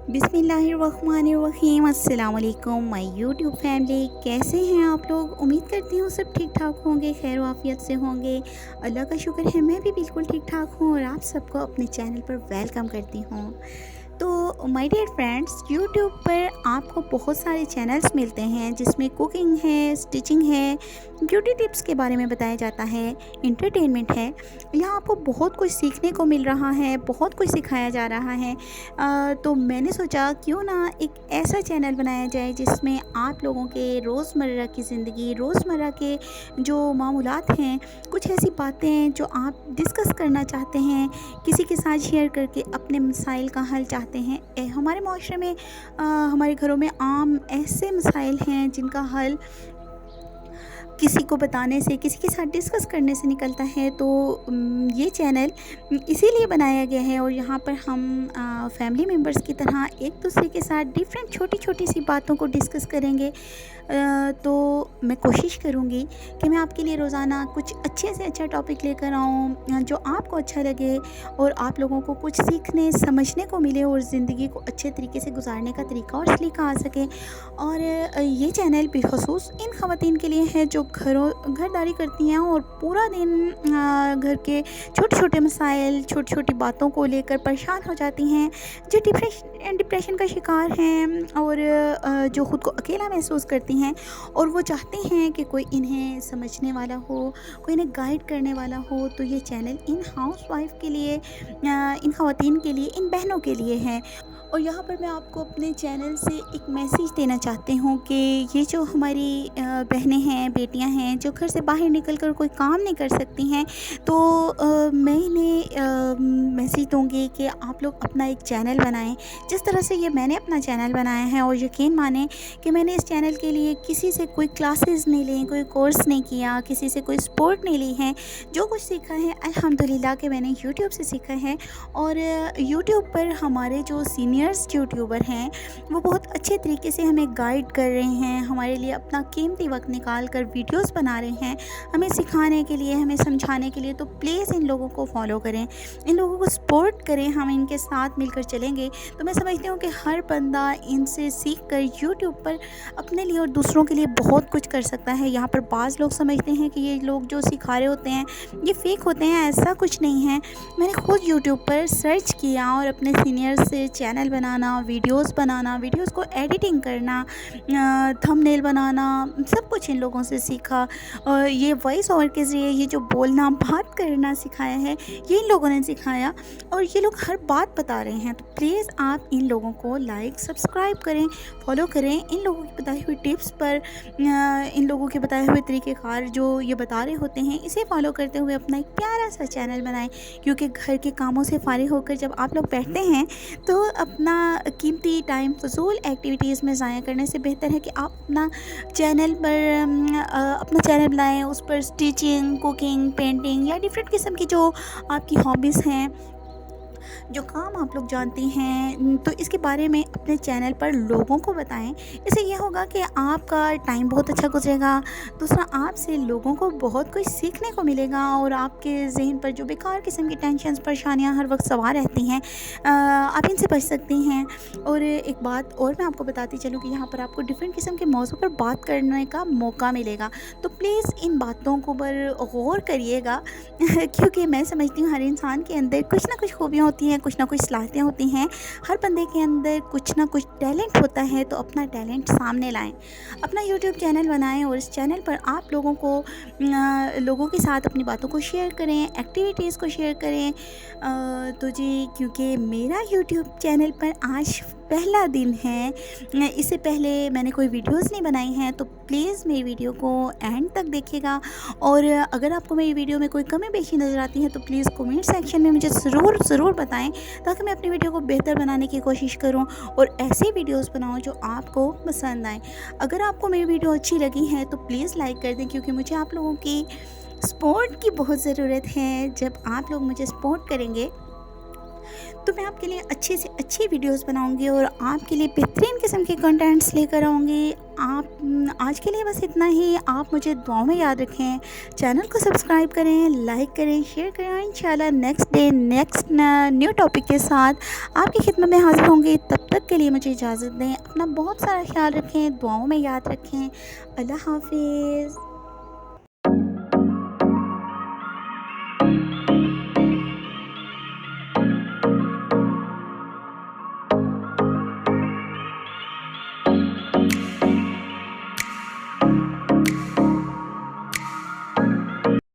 बिस्मिल्लाहिर्रहमानिर्रहीम। अस्सलाम वालेकुम माय यूट्यूब फैमिली, कैसे हैं आप लोग। उम्मीद करती हूँ सब ठीक ठाक होंगे, खैर आफियत से होंगे। अल्लाह का शुक्र है मैं भी बिल्कुल ठीक ठाक हूँ और आप सबको अपने चैनल पर वेलकम करती हूँ। तो माय डियर फ्रेंड्स, यूट्यूब पर आपको बहुत सारे चैनल्स मिलते हैं जिसमें कुकिंग है, स्टिचिंग है, ब्यूटी टिप्स के बारे में बताया जाता है, एंटरटेनमेंट है। यहाँ आपको बहुत कुछ सीखने को मिल रहा है, बहुत कुछ सिखाया जा रहा है। तो मैंने सोचा क्यों ना एक ऐसा चैनल बनाया जाए जिसमें आप लोगों के रोज़मर्रा की ज़िंदगी, रोज़मर्रा के जो मामूलात हैं, कुछ ऐसी बातें जो आप डिस्कस करना चाहते हैं, किसी के साथ शेयर करके अपने मसाइल का हल चाहते हैं। हमारे माशरे में हमारे घरों में आम ऐसे मसाइल हैं जिनका हल किसी को बताने से, किसी के साथ डिस्कस करने से निकलता है। तो ये चैनल इसीलिए बनाया गया है और यहाँ पर हम फैमिली मेम्बर्स की तरह एक दूसरे के साथ डिफरेंट छोटी छोटी सी बातों को डिस्कस करेंगे। तो मैं कोशिश करूँगी कि मैं आपके लिए रोज़ाना कुछ अच्छे से अच्छा टॉपिक लेकर आऊँ जो आपको अच्छा लगे और आप लोगों को कुछ सीखने समझने को मिले और ज़िंदगी को अच्छे तरीके से गुजारने का तरीका और सलीका आ सके। और ये चैनल बिलखसूस इन ख़वातीन के लिए है जो घरदारी करती हैं और पूरा दिन घर के छोटे छोटे मसाइल, छोटी छोटी बातों को लेकर परेशान हो जाती हैं, जो डिप्रेशन का शिकार हैं और जो ख़ुद को अकेला महसूस करती हैं और वो चाहती हैं कि कोई इन्हें समझने वाला हो, कोई इन्हें गाइड करने वाला हो। तो ये चैनल इन हाउस वाइफ के लिए, इन ख़वातीन के लिए, इन बहनों के लिए है। और यहाँ पर मैं आपको अपने चैनल से एक मैसेज देना चाहती हूँ कि ये जो हमारी बहनें हैं, बेटियाँ हैं जो घर से बाहर निकल कर कोई काम नहीं कर सकती हैं, तो मैं इन्हें मैसेज दूँगी कि आप लोग अपना एक चैनल बनाएं जिस तरह से ये मैंने अपना चैनल बनाया है। और यकीन मानें कि मैंने इस चैनल के लिए किसी से कोई क्लासेस नहीं ली, कोई कोर्स नहीं किया, किसी से कोई सपोर्ट नहीं ली है। जो कुछ सीखा है अल्हम्दुलिल्लाह कि मैंने यूट्यूब से सीखा है। और यूट्यूब पर हमारे जो सीनियर्स यूट्यूबर हैं वो बहुत अच्छे तरीके से हमें गाइड कर रहे हैं, हमारे लिए अपना कीमती वक्त निकाल कर वीडियोस बना रहे हैं हमें सिखाने के लिए, हमें समझाने के लिए। तो प्लीज़ इन लोगों को फॉलो करें, इन लोगों को सपोर्ट करें। हम इनके साथ मिलकर चलेंगे तो मैं समझती हूँ कि हर बंदा इनसे सीख कर यूट्यूब पर अपने लिए और दूसरों के लिए बहुत कुछ कर सकता है। यहाँ पर बाज़ लोग समझते हैं कि ये लोग जो सिखा रहे होते हैं ये फ़ेक होते हैं, ऐसा कुछ नहीं है। मैंने खुद यूट्यूब पर सर्च किया और अपने सीनियर से चैनल बनाना, वीडियोस बनाना, वीडियोस को एडिटिंग करना, थंबनेल बनाना, सब कुछ इन लोगों से सीखा। और ये वॉइस ओवर के ज़रिए ये जो बोलना, बात करना सिखाया है ये इन लोगों ने सिखाया और ये लोग हर बात बता रहे हैं। तो प्लीज़ आप इन लोगों को लाइक, सब्सक्राइब करें, फॉलो करें। इन लोगों की बताई हुई टिप्स पर, इन लोगों के बताए हुए तरीक़ेकार जो ये बता रहे होते हैं इसे फॉलो करते हुए अपना एक प्यारा सा चैनल बनाएं। क्योंकि घर के कामों से फारिग होकर जब आप लोग बैठते हैं तो अपना कीमती टाइम फ़ज़ूल एक्टिविटीज़ में ज़ाया करने से बेहतर है कि आप अपना चैनल पर अपना चैनल बनाएं, उस पर स्टिचिंग, कुकिंग, पेंटिंग या डिफरेंट किस्म की जो आपकी हॉबीज़ हैं, जो काम आप लोग जानती हैं, तो इसके बारे में अपने चैनल पर लोगों को बताएं। इससे ये होगा कि आपका टाइम बहुत अच्छा गुजरेगा, दूसरा आपसे लोगों को बहुत कुछ सीखने को मिलेगा और आपके ज़हन पर जो बेकार किस्म की टेंशन्स, परेशानियां हर वक्त सवार रहती हैं, आप इनसे बच सकती हैं। और एक बात और मैं आपको बताती चलूँ कि यहाँ पर आपको डिफरेंट किस्म के मौज़ू पर बात करने का मौका मिलेगा। तो प्लीज़ इन बातों को पर गौर करिएगा क्योंकि मैं समझती हूँ हर इंसान के अंदर कुछ ना कुछ खूबियाँ होती हैं, कुछ ना कुछ सलाहियतें होती हैं, हर बंदे के अंदर कुछ ना कुछ टैलेंट होता है। तो अपना टैलेंट सामने लाएं, अपना यूट्यूब चैनल बनाएं और इस चैनल पर आप लोगों के साथ अपनी बातों को शेयर करें, एक्टिविटीज़ को शेयर करें। तो जी, क्योंकि मेरा यूट्यूब चैनल पर आज पहला दिन है, इससे पहले मैंने कोई वीडियोस नहीं बनाई हैं, तो प्लीज़ मेरी वीडियो को एंड तक देखिएगा। और अगर आपको मेरी वीडियो में कोई कमी पेशी नज़र आती है तो प्लीज़ कमेंट सेक्शन में मुझे ज़रूर बताएं ताकि मैं अपनी वीडियो को बेहतर बनाने की कोशिश करूं और ऐसे वीडियोस बनाऊं जो आपको पसंद आएँ। अगर आपको मेरी वीडियो अच्छी लगी है तो प्लीज़ लाइक कर दें, क्योंकि मुझे आप लोगों की सपोर्ट की बहुत ज़रूरत है। जब आप लोग मुझे सपोर्ट करेंगे तो मैं आपके लिए अच्छी से अच्छी वीडियोस बनाऊंगी और आपके लिए बेहतरीन किस्म के कंटेंट्स लेकर आऊँगी। आप आज के लिए बस इतना ही। आप मुझे दुआओं में याद रखें, चैनल को सब्सक्राइब करें, लाइक करें, शेयर करें। इंशाल्लाह next day next new topic के साथ आपकी खिदमत में हाजिर होंगी। तब तक के लिए मुझे इजाज़त दें। अपना बहुत सारा ख्याल रखें, दुआओं में याद रखें। अल्लाह हाफिज़।